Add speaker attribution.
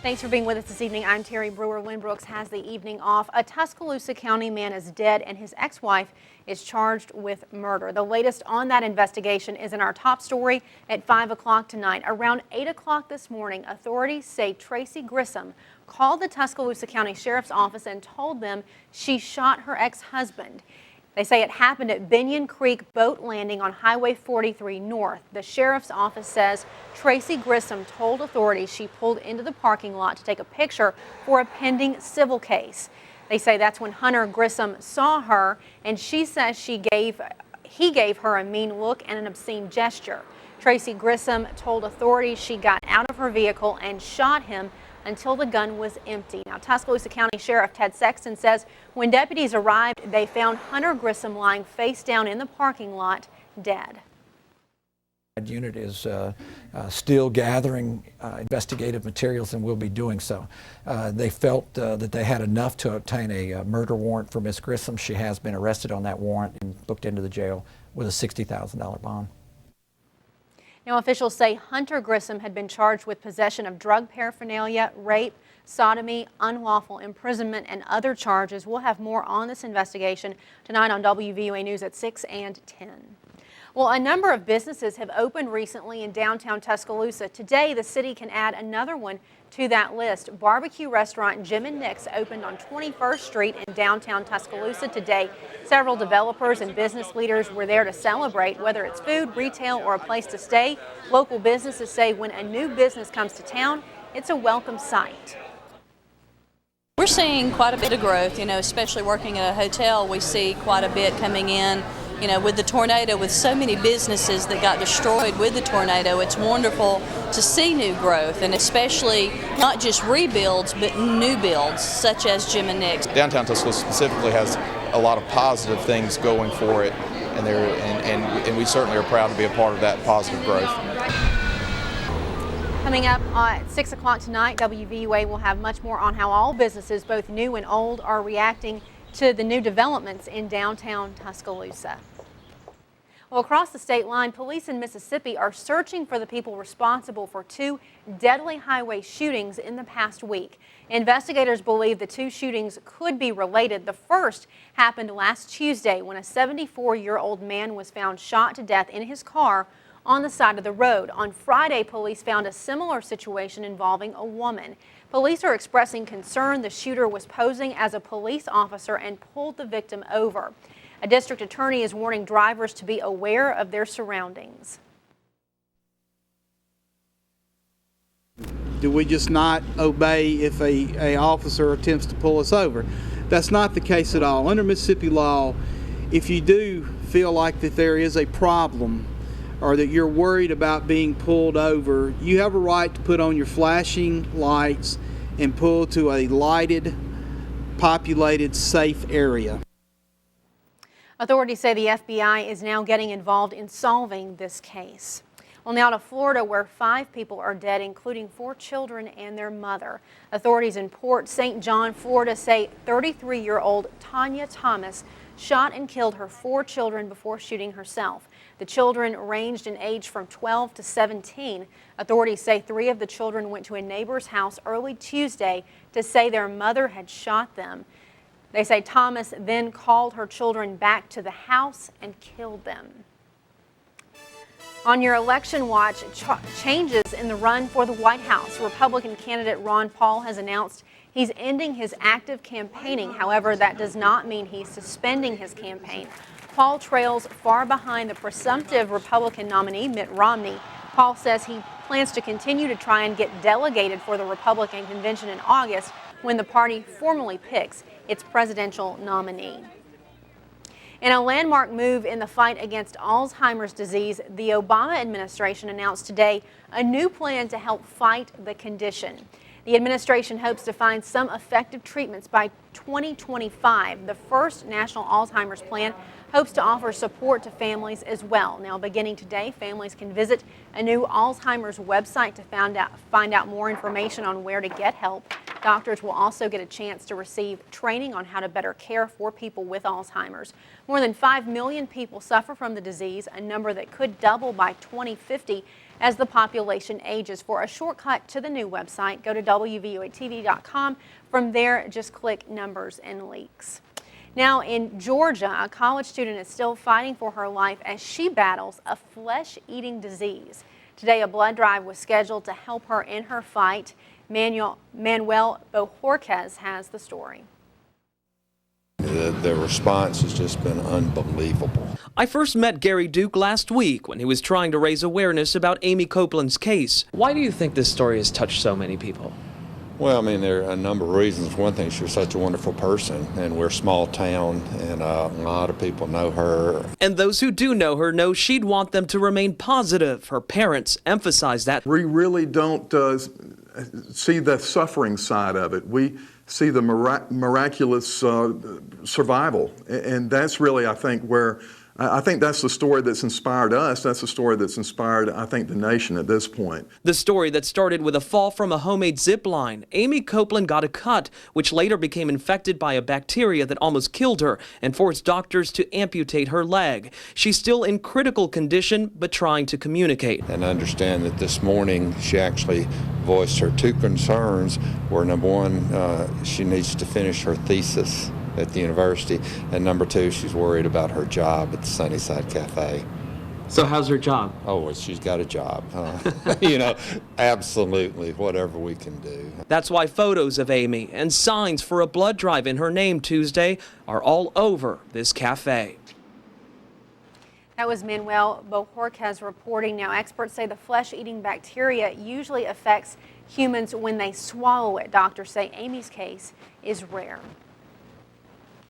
Speaker 1: Thanks for being with us this evening. I'm Terry Brewer. Lynn Brooks has the evening off. A Tuscaloosa County man is dead and his ex-wife is charged with murder. The latest on that investigation is in our top story at 5 o'clock tonight. Around 8 o'clock this morning, authorities say Tracy Grissom called the Tuscaloosa County Sheriff's Office and told them she shot her ex-husband. They say it happened at Binion Creek Boat Landing on Highway 43 North. The sheriff's office says Tracy Grissom told authorities she pulled into the parking lot to take a picture for a pending civil case. They say that's when Hunter Grissom saw her, and she says he gave her a mean look and an obscene gesture. Tracy Grissom told authorities she got out of her vehicle and shot him until the gun was empty. Now, Tuscaloosa County Sheriff Ted Sexton says when deputies arrived, they found Hunter Grissom lying face down in the parking lot, dead.
Speaker 2: The unit is still gathering investigative materials and will be doing so. They felt that they had enough to obtain a murder warrant for Ms. Grissom. She has been arrested on that warrant and booked into the jail with a $60,000 bond.
Speaker 1: Now, officials say Hunter Grissom had been charged with possession of drug paraphernalia, rape, sodomy, unlawful imprisonment, and other charges. We'll have more on this investigation tonight on WVUA News at 6 and 10. Well, a number of businesses have opened recently in downtown Tuscaloosa. Today, the city can add another one to that list. Barbecue restaurant Jim and Nick's opened on 21st Street in downtown Tuscaloosa today. Several developers and business leaders were there to celebrate. Whether it's food, retail, or a place to stay, local businesses say when a new business comes to town, it's a welcome sight.
Speaker 3: We're seeing quite a bit of growth, especially working at a hotel. We see quite a bit coming in. With the tornado, with so many businesses that got destroyed with the tornado, it's wonderful to see new growth, and especially not just rebuilds, but new builds, such as Jim and Nick's.
Speaker 4: Downtown Tuscaloosa specifically has a lot of positive things going for it, and we certainly are proud to be a part of that positive growth.
Speaker 1: Coming up at 6 o'clock tonight, WVUA will have much more on how all businesses, both new and old, are reacting to the new developments in downtown Tuscaloosa. Well, across the state line, police in Mississippi are searching for the people responsible for two deadly highway shootings in the past week. Investigators believe the two shootings could be related. The first happened last Tuesday when a 74-year-old man was found shot to death in his car on the side of the road. On Friday, police found a similar situation involving a woman. Police are expressing concern the shooter was posing as a police officer and pulled the victim over. A district attorney is warning drivers to be aware of their surroundings.
Speaker 5: Do we just not obey if a officer attempts to pull us over? That's not the case at all. Under Mississippi law, if you do feel like that there is a problem or that you're worried about being pulled over, you have a right to put on your flashing lights and pull to a lighted, populated, safe area.
Speaker 1: Authorities say the FBI is now getting involved in solving this case. Well, now to Florida, where 5 people are dead, including 4 children and their mother. Authorities in Port St. John, Florida, say 33-year-old Tanya Thomas shot and killed her 4 children before shooting herself. The children ranged in age from 12 to 17. Authorities say 3 of the children went to a neighbor's house early Tuesday to say their mother had shot them. They say Thomas then called her children back to the house and killed them. On your election watch, changes in the run for the White House. Republican candidate Ron Paul has announced he's ending his active campaigning. However, that does not mean he's suspending his campaign. Paul trails far behind the presumptive Republican nominee, Mitt Romney. Paul says he plans to continue to try and get delegated for the Republican convention in August when the party formally picks its presidential nominee. In a landmark move in the fight against Alzheimer's disease, the Obama administration announced today a new plan to help fight the condition. The administration hopes to find some effective treatments by 2025. The first national Alzheimer's plan hopes to offer support to families as well. Now, beginning today, families can visit a new Alzheimer's website to find out more information on where to get help. Doctors will also get a chance to receive training on how to better care for people with Alzheimer's. More than 5 million people suffer from the disease, a number that could double by 2050 as the population ages. For a shortcut to the new website, go to WVUATV.com. From there, just click Numbers and Leaks. Now in Georgia, a college student is still fighting for her life as she battles a flesh-eating disease. Today, a blood drive was scheduled to help her in her fight. Manuel Bojorquez has the story.
Speaker 6: The response has just been unbelievable.
Speaker 7: I first met Gary Duke last week when he was trying to raise awareness about Amy Copeland's case. Why do you think this story has touched so many people?
Speaker 6: Well, I mean, there are a number of reasons. One thing, she's such a wonderful person, and we're a small town, and a lot of people know her.
Speaker 7: And those who do know her know she'd want them to remain positive. Her parents emphasize that.
Speaker 8: We really don't see the suffering side of it. We see the miraculous survival, and that's really, I think, that's the story that's inspired us. That's the story that's inspired, I think, the nation at this point.
Speaker 7: The story that started with a fall from a homemade zip line. Amy Copeland got a cut, which later became infected by a bacteria that almost killed her and forced doctors to amputate her leg. She's still in critical condition, but trying to communicate.
Speaker 6: And understand that this morning she actually voiced her two concerns were, number one, she needs to finish her thesis at the university, and number two, she's worried about her job at the Sunnyside Cafe.
Speaker 7: So how's her job?
Speaker 6: Oh, well, she's got a job. Absolutely, whatever we can do.
Speaker 7: That's why photos of Amy and signs for a blood drive in her name Tuesday are all over this cafe.
Speaker 1: That was Manuel Bojorquez reporting. Now, experts say the flesh-eating bacteria usually affects humans when they swallow it. Doctors say Amy's case is rare.